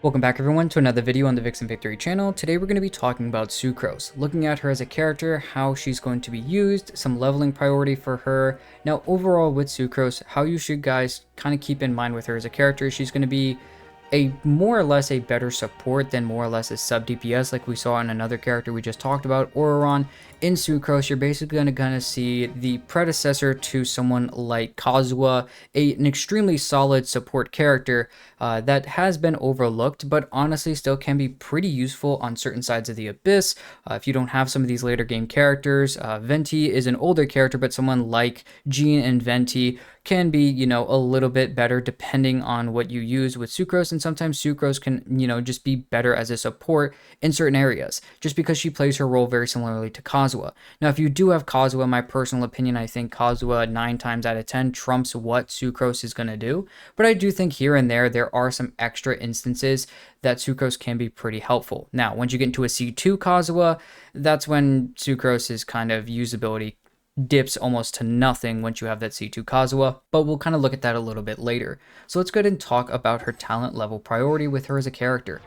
Welcome back everyone to another video on the Vixen Victory channel. Today we're going to be talking about Sucrose, looking at her as a character, how she's going to be used, some leveling priority for her. Now overall with Sucrose, how you should guys kind of keep in mind with her as a character, she's going to be a more or less a better support than more or less a sub DPS like we saw in another character we just talked about, Auroron. In Sucrose, you're basically going to see the predecessor to someone like Kazuha, an extremely solid support character that has been overlooked, but honestly still can be pretty useful on certain sides of the Abyss. If you don't have some of these later game characters, Venti is an older character, but someone like Jean and Venti can be, a little bit better depending on what you use with Sucrose, and sometimes Sucrose can, just be better as a support in certain areas, just because she plays her role very similarly to Kazuha. Now, if you do have Kazuha, in my personal opinion, I think Kazuha 9 times out of 10 trumps what Sucrose is going to do, but I do think here and there are some extra instances that Sucrose can be pretty helpful. Now, once you get into a C2 Kazuha, that's when Sucrose's kind of usability dips almost to nothing once you have that C2 Kazuha, but we'll kind of look at that a little bit later. So let's go ahead and talk about her talent level priority with her as a character.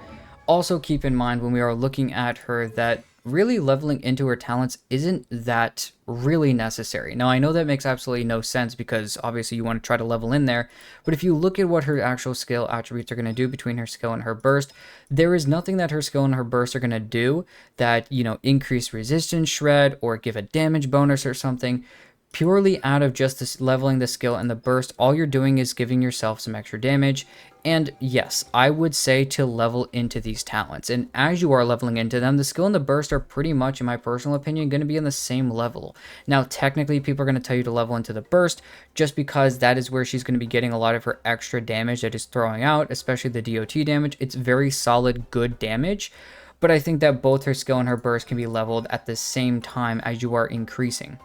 Also keep in mind when we are looking at her that really leveling into her talents isn't that really necessary. Now I know that makes absolutely no sense because obviously you want to try to level in there, but if you look at what her actual skill attributes are going to do between her skill and her burst, there is nothing that her skill and her burst are going to do that, increase resistance shred or give a damage bonus or something. Purely out of just this leveling the skill and the burst, all you're doing is giving yourself some extra damage. And yes, I would say to level into these talents. And as you are leveling into them, the skill and the burst are pretty much, in my personal opinion, going to be on the same level. Now, technically, people are going to tell you to level into the burst just because that is where she's going to be getting a lot of her extra damage that is throwing out, especially the DOT damage. It's very solid, good damage. But I think that both her skill and her burst can be leveled at the same time as you are increasing.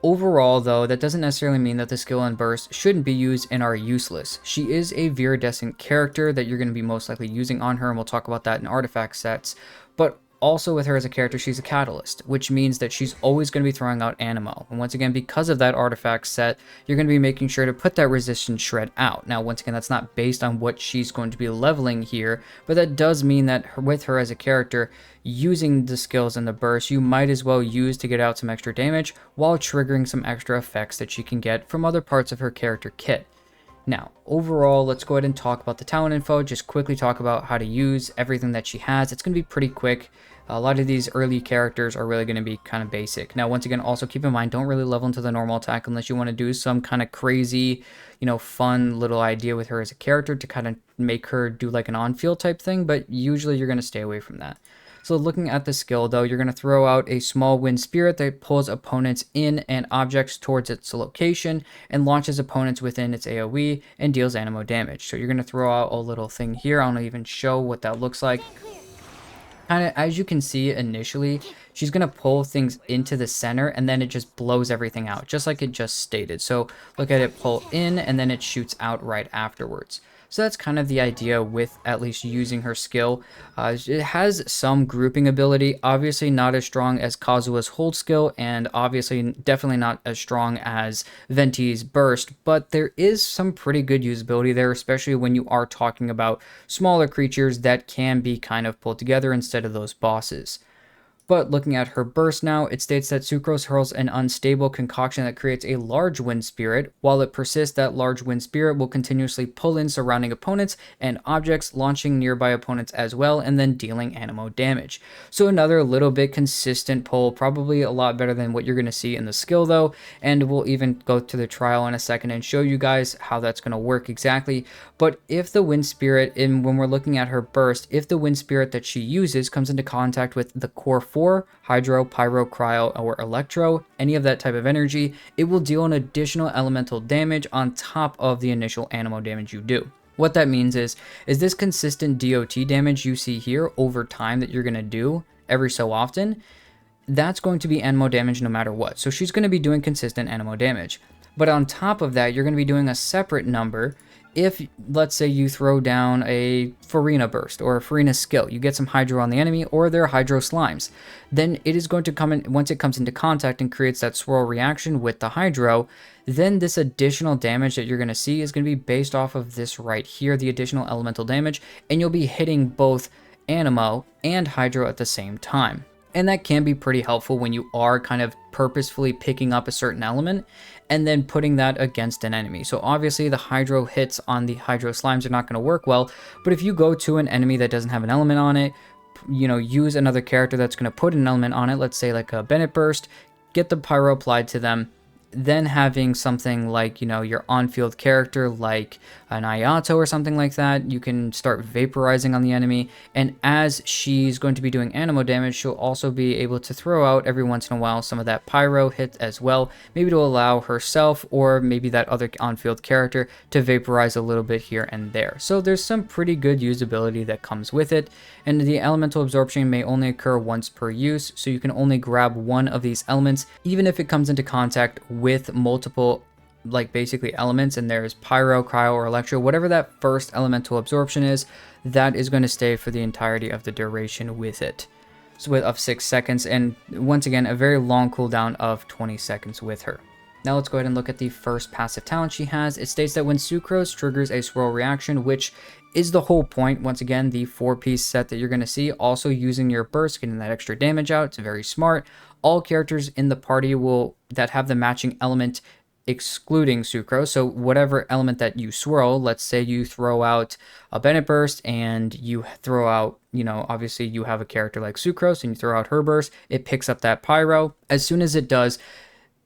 Overall, though, that doesn't necessarily mean that the skill and burst shouldn't be used and are useless. She is a viridescent character that you're going to be most likely using on her, and we'll talk about that in artifact sets. But also with her as a character, she's a catalyst, which means that she's always going to be throwing out animo. And once again, because of that artifact set, you're going to be making sure to put that resistance shred out. Now, once again, that's not based on what she's going to be leveling here, but that does mean that with her as a character, using the skills and the burst, you might as well use to get out some extra damage while triggering some extra effects that she can get from other parts of her character kit. Now, overall, let's go ahead and talk about the talent info, just quickly talk about how to use everything that she has. It's going to be pretty quick. A lot of these early characters are really going to be kind of basic. Now, once again, also keep in mind, don't really level into the normal attack unless you want to do some kind of crazy, fun little idea with her as a character to kind of make her do like an on-field type thing, but usually you're going to stay away from that. So looking at the skill though, you're going to throw out a small wind spirit that pulls opponents in and objects towards its location and launches opponents within its AoE and deals animo damage. So you're going to throw out a little thing here. I don't even show what that looks like. Kind of as you can see initially, she's going to pull things into the center and then it just blows everything out, just like it just stated. So look at it pull in and then it shoots out right afterwards. So that's kind of the idea with at least using her skill. It has some grouping ability, obviously not as strong as Kazuha's hold skill, and obviously definitely not as strong as Venti's burst, but there is some pretty good usability there, especially when you are talking about smaller creatures that can be kind of pulled together instead of those bosses. But looking at her burst now, it states that Sucrose hurls an unstable concoction that creates a large wind spirit. While it persists, that large wind spirit will continuously pull in surrounding opponents and objects, launching nearby opponents as well, and then dealing animo damage. So another little bit consistent pull, probably a lot better than what you're going to see in the skill though, and we'll even go to the trial in a second and show you guys how that's going to work exactly. But if the wind spirit, when we're looking at her burst, if the wind spirit that she uses comes into contact with the core 4, Hydro, Pyro, Cryo, or Electro, any of that type of energy, it will deal an additional elemental damage on top of the initial animo damage you do. What that means is this consistent DOT damage you see here over time that you're going to do every so often, that's going to be animo damage no matter what. So she's going to be doing consistent animo damage. But on top of that, you're going to be doing a separate number if, let's say, you throw down a Farina burst or a Farina skill, you get some hydro on the enemy or their hydro slimes, then it is going to come in, once it comes into contact and creates that swirl reaction with the hydro, then this additional damage that you're going to see is going to be based off of this right here, the additional elemental damage, and you'll be hitting both Anemo and hydro at the same time. And that can be pretty helpful when you are kind of purposefully picking up a certain element and then putting that against an enemy. So obviously the hydro hits on the hydro slimes are not going to work well, but if you go to an enemy that doesn't have an element on it, you know, use another character that's going to put an element on it, let's say like a Bennett burst, get the pyro applied to them, then having something like, you know, your on-field character like an Ayato or something like that, you can start vaporizing on the enemy, and as she's going to be doing anemo damage, she'll also be able to throw out every once in a while some of that pyro hit as well, maybe to allow herself or maybe that other on-field character to vaporize a little bit here and there. So there's some pretty good usability that comes with it, and the elemental absorption may only occur once per use, so you can only grab one of these elements, even if it comes into contact with multiple, like basically elements, and there's pyro, cryo, or electro, whatever that first elemental absorption is, that is going to stay for the entirety of the duration with it. So of 6 seconds, and once again, a very long cooldown of 20 seconds with her. Now let's go ahead and look at the first passive talent she has. It states that when Sucrose triggers a swirl reaction, which is the whole point, once again, the 4-piece set that you're going to see, also using your burst, getting that extra damage out. It's very smart. All characters in the party that have the matching element excluding Sucrose, so whatever element that you swirl, let's say you throw out a Bennett burst and you throw out, you know, obviously you have a character like Sucrose and you throw out her burst, it picks up that pyro. As soon as it does,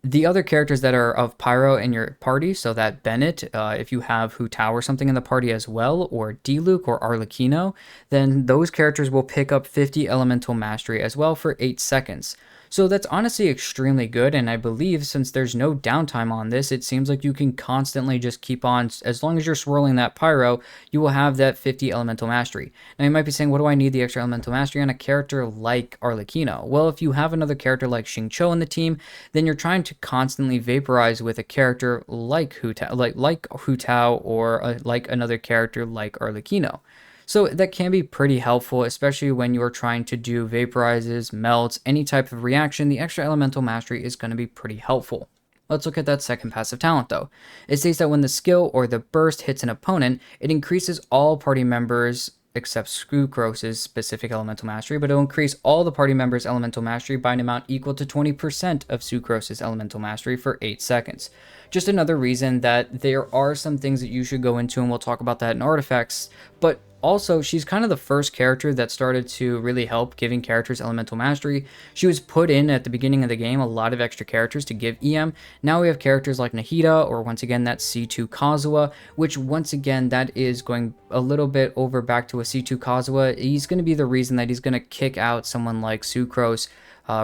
the other characters that are of pyro in your party, so that Bennett, if you have Hu Tao or something in the party as well, or Diluc or Arlecchino, then those characters will pick up 50 elemental mastery as well for 8 seconds. So that's honestly extremely good, and I believe since there's no downtime on this, it seems like you can constantly just keep on, as long as you're swirling that pyro, you will have that 50 elemental mastery. Now you might be saying, what do I need the extra elemental mastery on a character like Arlecchino? Well, if you have another character like Xingqiu in the team, then you're trying to constantly vaporize with a character like Hu Tao, like Hu Tao, or like another character like Arlecchino. So that can be pretty helpful, especially when you're trying to do vaporizes, melts, any type of reaction. The extra elemental mastery is going to be pretty helpful. Let's look at that second passive talent though. It states that when the skill or the burst hits an opponent, it increases all party members except Sucrose's specific elemental mastery, but it'll increase all the party members' elemental mastery by an amount equal to 20% of Sucrose's elemental mastery for 8 seconds. Just another reason that there are some things that you should go into, and we'll talk about that in artifacts, but also, she's kind of the first character that started to really help giving characters elemental mastery. She was put in at the beginning of the game, a lot of extra characters to give EM. Now we have characters like Nahida, or once again that C2 Kazuha, which once again that is going a little bit over back to a C2 Kazuha. He's going to be the reason that he's going to kick out someone like Sucrose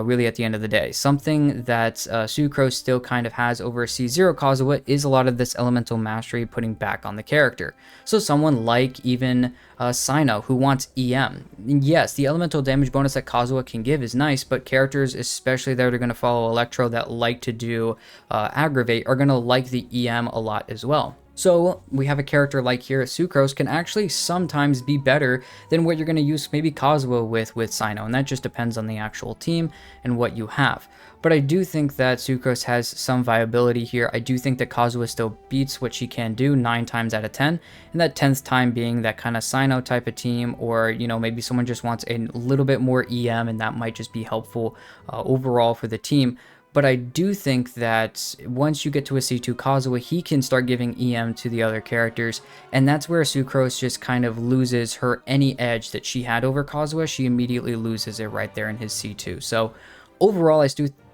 really at the end of the day. Something that Sucrose still kind of has over C0 Kazuha is a lot of this elemental mastery putting back on the character. So someone like even Sino, who wants EM. Yes, the elemental damage bonus that Kazuha can give is nice, but characters, especially that are going to follow Electro that like to do Aggravate, are going to like the EM a lot as well. So we have a character like here, Sucrose can actually sometimes be better than what you're going to use maybe Kazuha with Sino, and that just depends on the actual team and what you have. But I do think that Sucrose has some viability here. I do think that Kazuha still beats what she can do 9 times out of 10, and that 10th time being that kind of Sino type of team, or you know, maybe someone just wants a little bit more EM, and that might just be helpful overall for the team. But I do think that once you get to a C2 Kazuha, he can start giving EM to the other characters, and that's where Sucrose just kind of loses her any edge that she had over Kazuha. She immediately loses it right there in his C2. So overall, I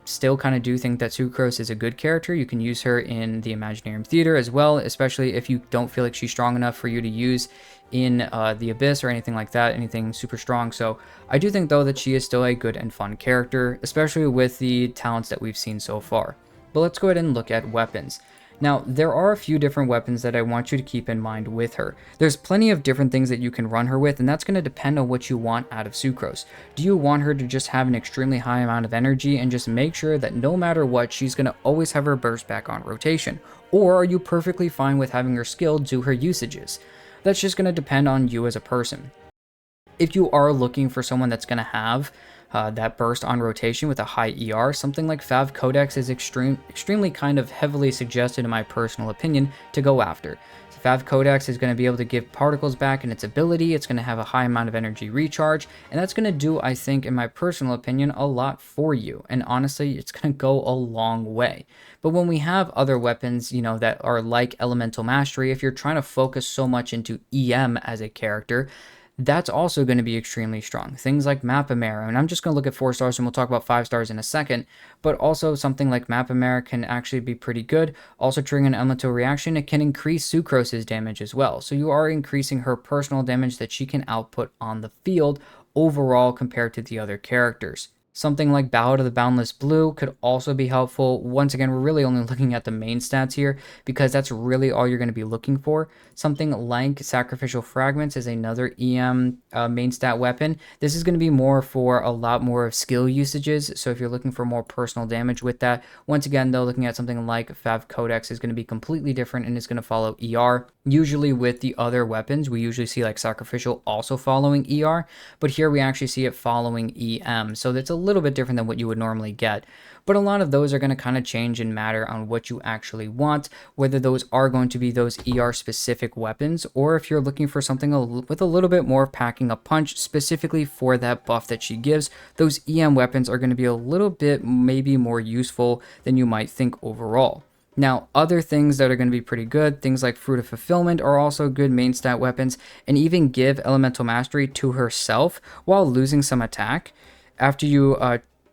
still kind of do think that Sucrose is a good character. You can use her in the Imaginarium Theater as well, especially if you don't feel like she's strong enough for you to use in the Abyss or anything like that, anything super strong. So I do think though that she is still a good and fun character, especially with the talents that we've seen so far. But let's go ahead and look at weapons. Now, there are a few different weapons that I want you to keep in mind with her. There's plenty of different things that you can run her with, and that's going to depend on what you want out of Sucrose. Do you want her to just have an extremely high amount of energy and just make sure that no matter what, she's going to always have her burst back on rotation? Or are you perfectly fine with having her skill do her usages? That's just going to depend on you as a person. If you are looking for someone that's going to have that burst on rotation with a high ER, something like Fav Codex is extremely kind of heavily suggested, in my personal opinion, to go after. So Fav Codex is going to be able to give particles back in its ability, it's going to have a high amount of energy recharge, and that's going to do, I think, in my personal opinion, a lot for you. And honestly, it's going to go a long way. But when we have other weapons, you know, that are like Elemental Mastery, if you're trying to focus so much into EM as a character, that's also going to be extremely strong. Things like Mapamare, and I'm just going to look at 4 stars and we'll talk about 5 stars in a second, but also something like Mapamare can actually be pretty good. Also triggering an elemental reaction, it can increase Sucrose's damage as well. So you are increasing her personal damage that she can output on the field overall compared to the other characters. Something like Bow to the Boundless Blue could also be helpful. Once again, we're really only looking at the main stats here because that's really all you're going to be looking for. Something like Sacrificial Fragments is another EM main stat weapon. This is going to be more for a lot more of skill usages. So if you're looking for more personal damage with that, once again, though, looking at something like Fav Codex is going to be completely different and it's going to follow ER. Usually with the other weapons, we usually see like Sacrificial also following ER, but here we actually see it following EM. So that's a little bit different than what you would normally get. But a lot of those are going to kind of change and matter on what you actually want, whether those are going to be those ER specific weapons, or if you're looking for something with a little bit more packing a punch specifically for that buff that she gives. Those EM weapons are going to be a little bit maybe more useful than you might think overall. Now, other things that are going to be pretty good, things like Fruit of Fulfillment are also good main stat weapons, and even give Elemental Mastery to herself while losing some attack. After you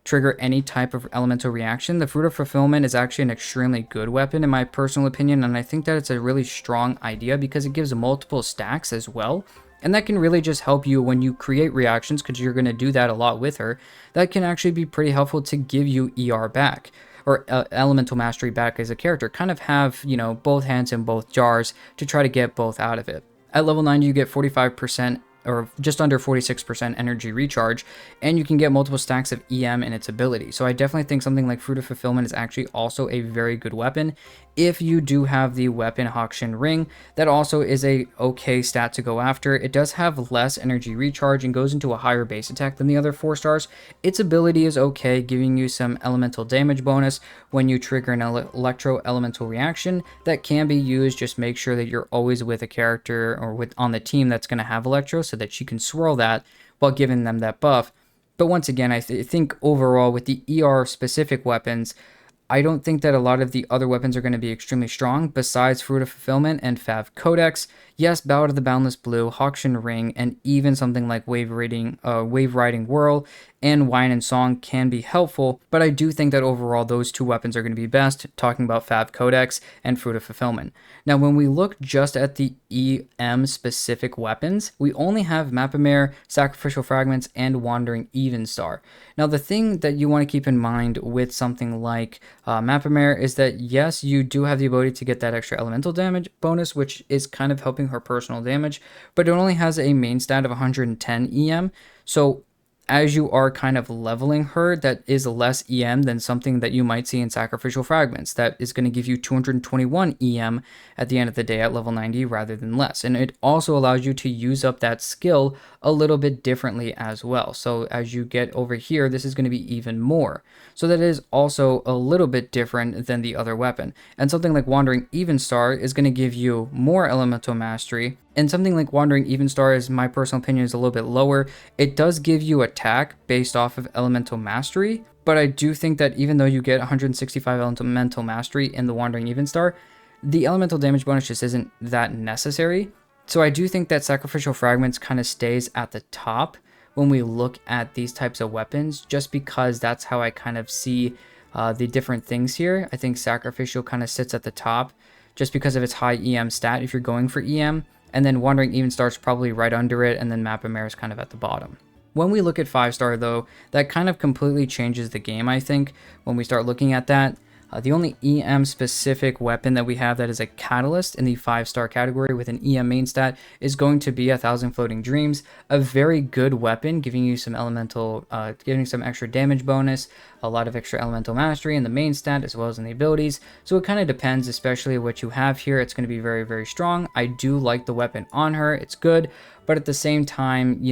trigger any type of elemental reaction, the Fruit of Fulfillment is actually an extremely good weapon in my personal opinion, and I think that it's a really strong idea because it gives multiple stacks as well. And that can really just help you when you create reactions, because you're going to do that a lot with her. That can actually be pretty helpful to give you ER back, or Elemental Mastery back as a character. Kind of have, you know, both hands in both jars to try to get both out of it. At level 90, you get 45% or just under 46% energy recharge, and you can get multiple stacks of EM in its ability. So I definitely think something like Fruit of Fulfillment is actually also a very good weapon. If you do have the weapon Hakshin Ring, that also is a okay stat to go after. It does have less energy recharge and goes into a higher base attack than the other 4 stars. Its ability is okay, giving you some elemental damage bonus when you trigger an electro elemental reaction that can be used. Just make sure that you're always with a character or on the team that's going to have electro so that she can swirl that while giving them that buff. But once again, I think overall with the ER specific weapons, I don't think that a lot of the other weapons are going to be extremely strong besides Fruit of Fulfillment and Fav Codex. Yes, Bow to the Boundless Blue, Hakshin Ring, and even something like Wave Riding Whirl and Wine and Song can be helpful, but I do think that overall those 2 weapons are going to be best, talking about Fav Codex and Fruit of Fulfillment. Now, when we look just at the EM specific weapons, we only have Mapamare, Sacrificial Fragments, and Wandering Evenstar. Now, the thing that you want to keep in mind with something like Mapamare is that yes, you do have the ability to get that extra elemental damage bonus, which is kind of helping her personal damage, but it only has a main stat of 110 EM. So as you are kind of leveling her, that is less EM than something that you might see in Sacrificial Fragments. That is going to give you 221 EM at the end of the day at level 90 rather than less. And it also allows you to use up that skill a little bit differently as well. So as you get over here, this is going to be even more. So that is also a little bit different than the other weapon. And something like Wandering Evenstar is going to give you more Elemental Mastery. And something like Wandering Evenstar, is my personal opinion, is a little bit lower. It does give you attack based off of Elemental Mastery, but I do think that even though you get 165 Elemental Mastery in the Wandering Evenstar, the elemental damage bonus just isn't that necessary. So I do think that Sacrificial Fragments kind of stays at the top when we look at these types of weapons, just because that's how I kind of see the different things here. I think Sacrificial kind of sits at the top just because of its high EM stat if you're going for EM. And then Wandering Evenstar is probably right under it, and then Mapamare is kind of at the bottom. When we look at 5-star though, that kind of completely changes the game, I think, when we start looking at that. The only EM specific weapon that we have that is a catalyst in the 5-star category with an EM main stat is going to be 1,000 Floating Dreams, a very good weapon, giving you some elemental, giving some extra damage bonus, a lot of extra elemental mastery in the main stat as well as in the abilities. So it kind of depends, especially what you have here. It's going to be very, very strong. I do like the weapon on her. It's good, but at the same time,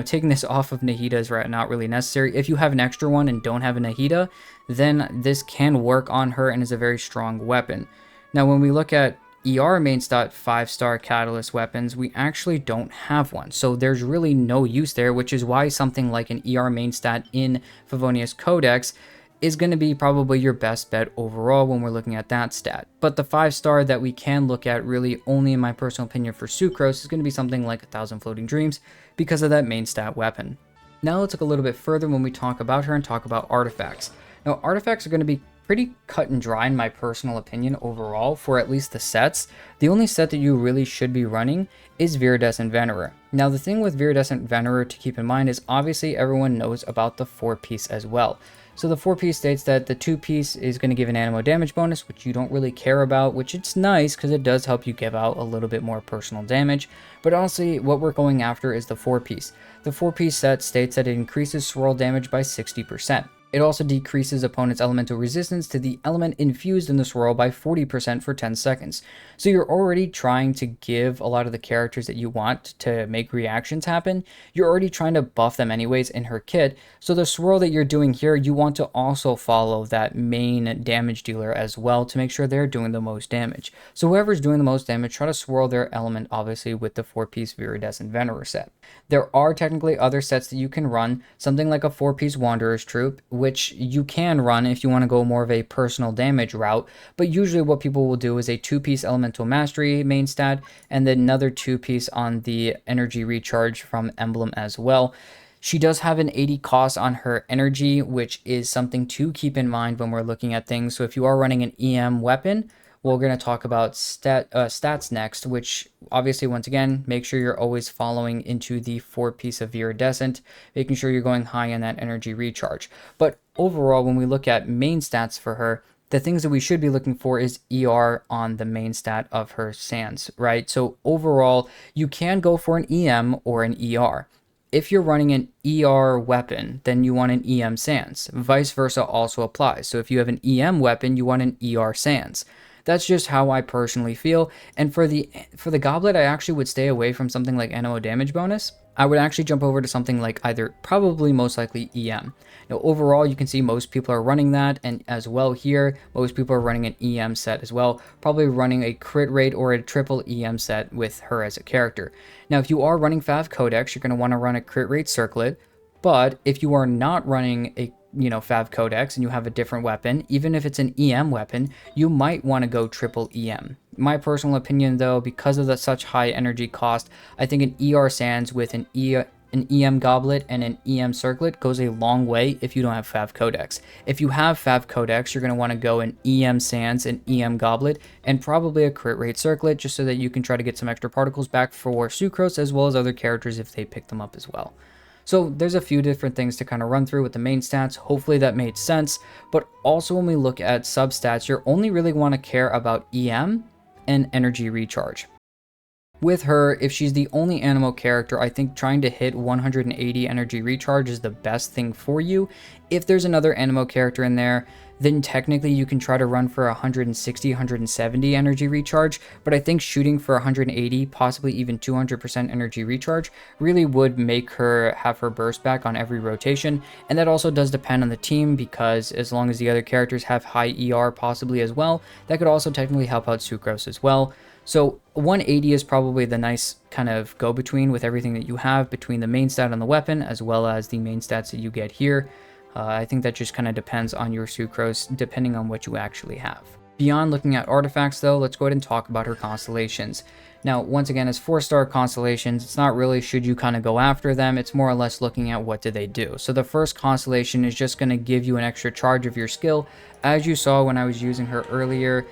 taking this off of Nahida is not really necessary. If you have an extra one and don't have a Nahida, then this can work on her and is a very strong weapon. Now, when we look at ER main stat 5-star catalyst weapons, we actually don't have one. So there's really no use there, which is why something like an ER main stat in Favonius Codex is going to be probably your best bet overall when we're looking at that stat. But the 5-star that we can look at, really only in my personal opinion for Sucrose, is going to be something like 1,000 Floating Dreams because of that main stat weapon. Now let's look a little bit further when we talk about her and talk about artifacts. Now, artifacts are going to be pretty cut and dry in my personal opinion overall for at least the sets. The only set that you really should be running is Viridescent Venerer. Now, the thing with Viridescent Venerer to keep in mind is obviously everyone knows about the 4-piece as well. So the 4-piece states that the 2-piece is going to give an anemo damage bonus, which you don't really care about, which it's nice because it does help you give out a little bit more personal damage. But honestly, what we're going after is the 4-piece. The 4-piece set states that it increases swirl damage by 60%. It also decreases opponent's elemental resistance to the element infused in the swirl by 40% for 10 seconds. So you're already trying to give a lot of the characters that you want to make reactions happen. You're already trying to buff them anyways in her kit. So the swirl that you're doing here, you want to also follow that main damage dealer as well to make sure they're doing the most damage. So whoever's doing the most damage, try to swirl their element obviously with the 4-piece Viridescent Venerer set. There are technically other sets that you can run, something like a 4-piece Wanderer's Troop, which you can run if you want to go more of a personal damage route, but usually what people will do is a 2-piece Elemental Mastery main stat, and then another 2-piece on the energy recharge from Emblem as well. She does have an 80 cost on her energy, which is something to keep in mind when we're looking at things. So if you are running an EM weapon, we're going to talk about stats next, which obviously, once again, make sure you're always following into the 4-piece of Viridescent, making sure you're going high on that energy recharge. But overall, when we look at main stats for her, the things that we should be looking for is ER on the main stat of her Sans, right? So overall, you can go for an EM or an ER. If you're running an ER weapon, then you want an EM Sans. Vice versa also applies. So if you have an EM weapon, you want an ER Sans. That's just how I personally feel. And for the goblet, I actually would stay away from something like NMO damage bonus. I would actually jump over to something like either probably most likely EM. Now overall, you can see most people are running that, and as well here, most people are running an EM set as well, probably running a crit rate or a triple EM set with her as a character. Now if you are running Fav Codex, you're going to want to run a crit rate circlet, but if you are not running a Fav Codex and you have a different weapon, even if it's an EM weapon, you might want to go triple EM. My personal opinion though, because of the such high energy cost, I think an ER Sans with an EM Goblet and an EM Circlet goes a long way if you don't have Fav Codex. If you have Fav Codex, you're going to want to go an EM Sans, an EM Goblet, and probably a crit rate Circlet just so that you can try to get some extra particles back for Sucrose as well as other characters if they pick them up as well. So there's a few different things to kind of run through with the main stats. Hopefully that made sense. But also when we look at substats, you only really want to care about EM and energy recharge. With her, if she's the only Anemo character, I think trying to hit 180 energy recharge is the best thing for you. If there's another Anemo character in there, then technically you can try to run for 160, 170 energy recharge, but I think shooting for 180, possibly even 200% energy recharge really would make her have her burst back on every rotation, and that also does depend on the team, because as long as the other characters have high ER possibly as well, that could also technically help out Sucrose as well. So 180 is probably the nice kind of go-between with everything that you have between the main stat on the weapon as well as the main stats that you get here. I think that just kind of depends on your Sucrose, depending on what you actually have. Beyond looking at artifacts though, let's go ahead and talk about her constellations. Now, once again, as 4-star constellations, it's not really should you kind of go after them, it's more or less looking at what do they do. So the first constellation is just going to give you an extra charge of your skill. As you saw when I was using her earlier,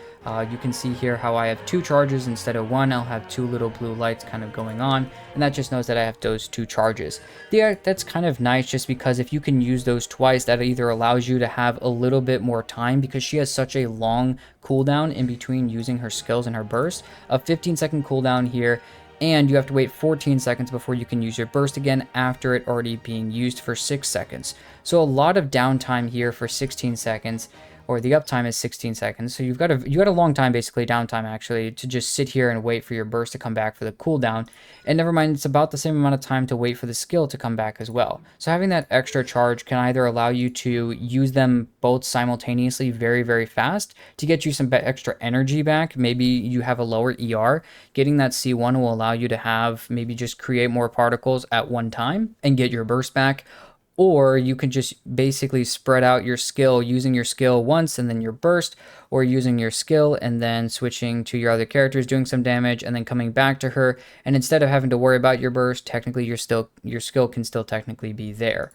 you can see here how I have 2 charges instead of 1. I'll have 2 little blue lights kind of going on, and that just knows that I have those 2 charges. That's kind of nice just because if you can use those twice, that either allows you to have a little bit more time because she has such a long cooldown in between using her skills and her burst. A 15-second cooldown here, and you have to wait 14 seconds before you can use your burst again after it already being used for 6 seconds. So a lot of downtime here for 16 seconds, or the uptime is 16 seconds. So you got a long time, basically downtime actually, to just sit here and wait for your burst to come back for the cooldown. And never mind, it's about the same amount of time to wait for the skill to come back as well. So having that extra charge can either allow you to use them both simultaneously very, very fast to get you some extra energy back. Maybe you have a lower ER. Getting that C1 will allow you to have maybe just create more particles at one time and get your burst back. Or you can just basically spread out your skill using your skill once and then your burst, or using your skill and then switching to your other characters, doing some damage and then coming back to her. And instead of having to worry about your burst, technically your skill can still technically be there.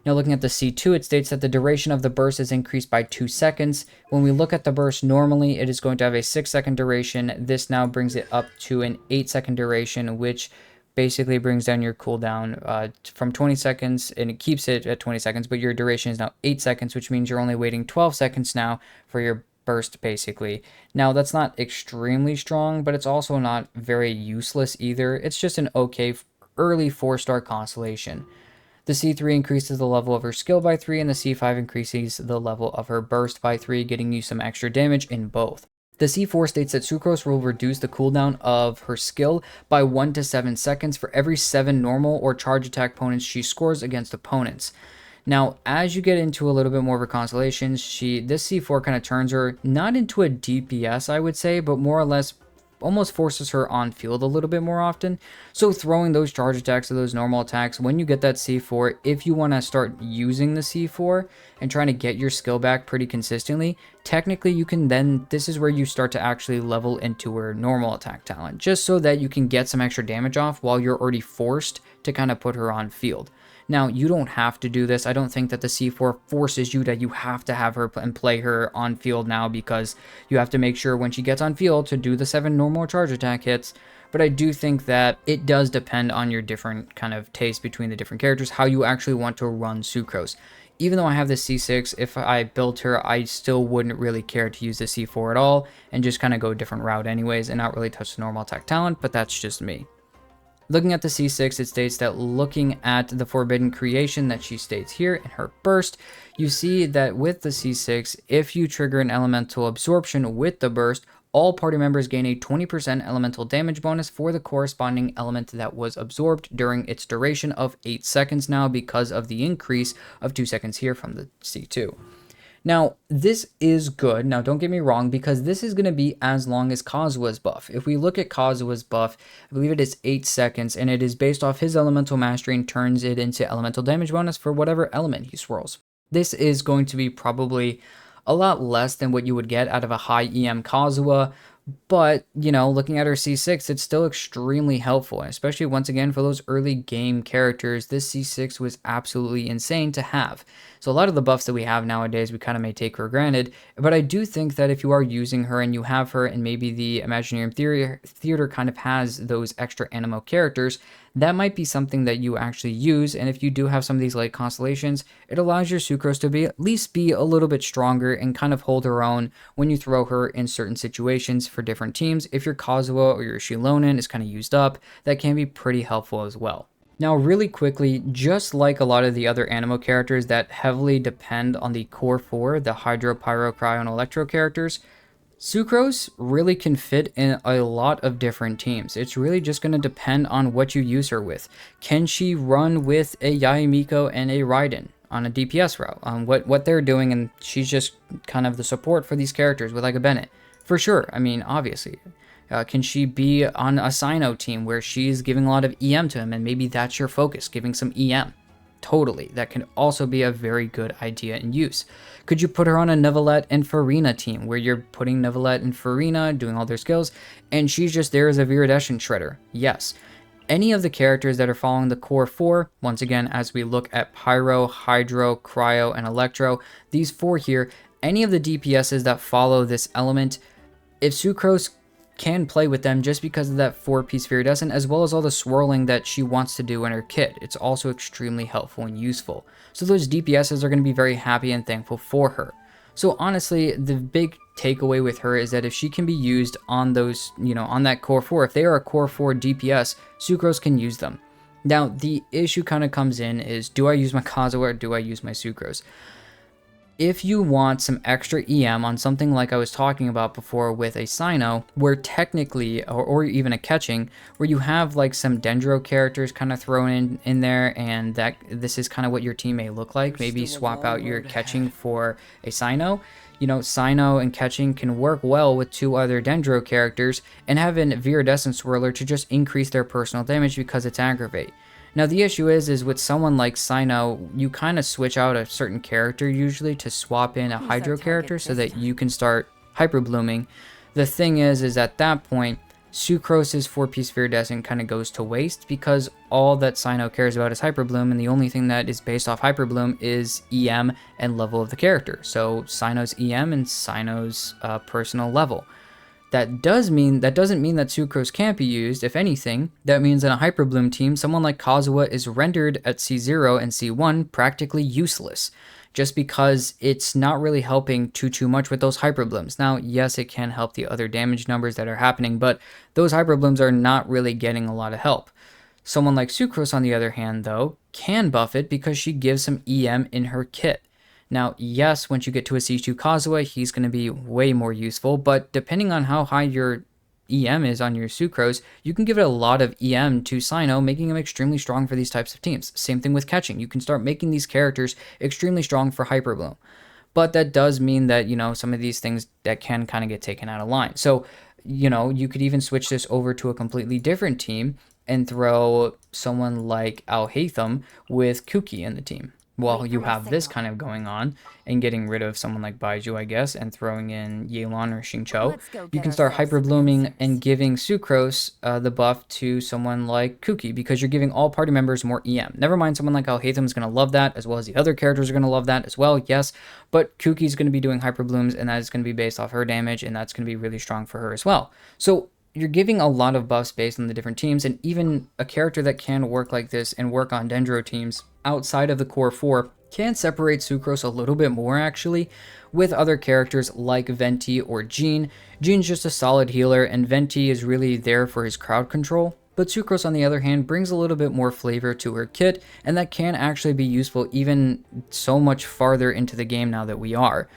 Now looking at the C2, it states that the duration of the burst is increased by 2 seconds. When we look at the burst normally, it is going to have a 6-second duration. This now brings it up to an 8-second duration, which basically brings down your cooldown from 20 seconds, and it keeps it at 20 seconds, but your duration is now 8 seconds, which means you're only waiting 12 seconds now for your burst, basically. Now, that's not extremely strong, but it's also not very useless either. It's just an okay early 4-star constellation. The C3 increases the level of her skill by 3, and the C5 increases the level of her burst by 3, getting you some extra damage in both. The C4 states that Sucrose will reduce the cooldown of her skill by 1 to 7 seconds for every 7 normal or charge attack opponents she scores against opponents. Now, as you get into a little bit more of her constellations, this C4 kind of turns her not into a DPS, I would say, but more or less almost forces her on field a little bit more often. So throwing those charge attacks or those normal attacks, when you get that C4, if you want to start using the C4 and trying to get your skill back pretty consistently, technically you can then, this is where you start to actually level into her normal attack talent, just so that you can get some extra damage off while you're already forced to kind of put her on field. Now, you don't have to do this. I don't think that the C4 forces you that you have to have her and play her on field now, because you have to make sure when she gets on field to do the 7 normal charge attack hits. But I do think that it does depend on your different kind of taste between the different characters, how you actually want to run Sucrose. Even though I have the C6, if I built her, I still wouldn't really care to use the C4 at all and just kind of go a different route anyways and not really touch the normal attack talent, but that's just me. Looking at the C6, it states that looking at the forbidden creation that she states here in her burst, you see that with the C6, if you trigger an elemental absorption with the burst, all party members gain a 20% elemental damage bonus for the corresponding element that was absorbed during its duration of 8 seconds now, because of the increase of 2 seconds here from the C2. Now, this is good. Now, don't get me wrong, because this is going to be as long as Kazuha's buff. If we look at Kazuha's buff, I believe it is 8 seconds, and it is based off his elemental mastery and turns it into elemental damage bonus for whatever element he swirls. This is going to be probably a lot less than what you would get out of a high EM Kazuha, but, you know, looking at her C6, it's still extremely helpful, especially once again for those early game characters. This C6 was absolutely insane to have. So a lot of the buffs that we have nowadays, we kind of may take for granted, but I do think that if you are using her and you have her and maybe the Imaginarium Theater kind of has those extra animo characters, that might be something that you actually use. And if you do have some of these late constellations, it allows your Sucrose to at least be a little bit stronger and kind of hold her own when you throw her in certain situations for different teams. If your Kazuha or your Shilonen is kind of used up, that can be pretty helpful as well. Now, really quickly, just like a lot of the other animo characters that heavily depend on the core 4, the Hydro, Pyro, Cryo, and Electro characters, Sucrose really can fit in a lot of different teams. It's really just going to depend on what you use her with. Can she run with a Yayamiko and a Raiden on a DPS route, on what they're doing, and she's just kind of the support for these characters with like a Bennett? For sure, I mean, obviously. Can she be on a Sino team where she's giving a lot of EM to him, and maybe that's your focus, giving some EM? Totally, that can also be a very good idea in use. Could you put her on a Neuvillette and Farina team where you're putting Neuvillette and Farina doing all their skills and she's just there as a Viridescent shredder? Yes. Any of the characters that are following the core 4, once again, as we look at Pyro, Hydro, Cryo, and Electro, these 4 here, any of the DPSs that follow this element, if Sucrose can play with them just because of that 4-piece Viridescent, as well as all the swirling that she wants to do in her kit. It's also extremely helpful and useful. So those DPSs are going to be very happy and thankful for her. So honestly, the big takeaway with her is that if she can be used on those, on that core 4, if they are a core 4 DPS, Sucrose can use them. Now, the issue kind of comes in is, do I use my Kazuha or do I use my Sucrose? If you want some extra EM on something like I was talking about before with a Cyno, where technically, or even a Catching, where you have like some Dendro characters kind of thrown in there, and that this is kind of what your team may look like, maybe swap out your Catching for a Cyno. Cyno and Catching can work well with 2 other Dendro characters, and have an Viridescent Swirler to just increase their personal damage because it's Aggravate. Now the issue is with someone like Cyno, you kind of switch out a certain character usually to swap in a Hydro character so that you can start Hyper Blooming. The thing is at that point, Sucrose's 4-piece Viridescent kind of goes to waste because all that Cyno cares about is Hyper Bloom, and the only thing that is based off Hyper Bloom is EM and level of the character. So Cyno's EM and Cyno's personal level. That doesn't mean that Sucrose can't be used. If anything, that means in a Hyper Bloom team, someone like Kazuha is rendered at C0 and C1 practically useless, just because it's not really helping too much with those Hyper Blooms. Now, yes, it can help the other damage numbers that are happening, but those Hyper Blooms are not really getting a lot of help. Someone like Sucrose, on the other hand, though, can buff it because she gives some EM in her kit. Now, yes, once you get to a C2 Kazuha, he's going to be way more useful, but depending on how high your EM is on your Sucrose, you can give it a lot of EM to Cyno, making him extremely strong for these types of teams. Same thing with Catching. You can start making these characters extremely strong for Hyper Bloom. But that does mean that, some of these things that can kind of get taken out of line. So, you could even switch this over to a completely different team and throw someone like Al-Haytham with Kuki in the team. Well, you have this kind of going on and getting rid of someone like Baiju, I guess, and throwing in Yelan or Xingqiu, you can start Hyper Blooming and giving Sucrose the buff to someone like Kuki, because you're giving all party members more EM. Never mind, someone like Al-Haytham is going to love that, as well as the other characters are going to love that as well, yes, but Kuki's going to be doing Hyper Blooms, and that is going to be based off her damage, and that's going to be really strong for her as well. So you're giving a lot of buffs based on the different teams, and even a character that can work like this and work on Dendro teams outside of the core 4 can separate Sucrose a little bit more, actually, with other characters like Venti or Jean. Jean's just a solid healer, and Venti is really there for his crowd control. But Sucrose, on the other hand, brings a little bit more flavor to her kit, and that can actually be useful even so much farther into the game now that we are.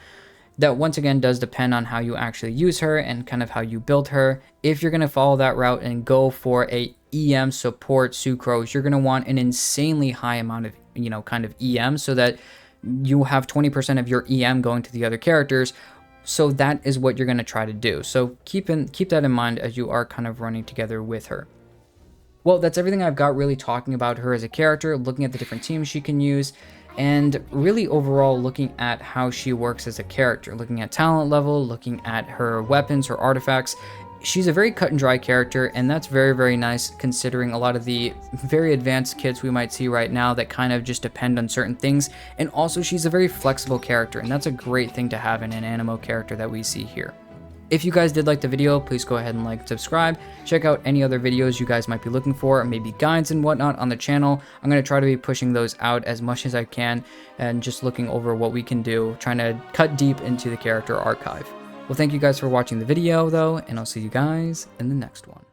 That once again does depend on how you actually use her and kind of how you build her. If you're going to follow that route and go for a EM support Sucrose, you're going to want an insanely high amount of, kind of EM, so that you have 20% of your EM going to the other characters. So that is what you're going to try to do. So keep that in mind as you are kind of running together with her. Well, that's everything I've got really talking about her as a character, looking at the different teams she can use, and really overall looking at how she works as a character, looking at talent level, looking at her weapons, her artifacts. She's a very cut and dry character, and that's very, very nice considering a lot of the very advanced kits we might see right now that kind of just depend on certain things. And also, she's a very flexible character, and that's a great thing to have in an animo character that we see here. If you guys did like the video, please go ahead and like and subscribe. Check out any other videos you guys might be looking for, maybe guides and whatnot on the channel. I'm going to try to be pushing those out as much as I can and just looking over what we can do, trying to cut deep into the character archive. Well, thank you guys for watching the video though, and I'll see you guys in the next one.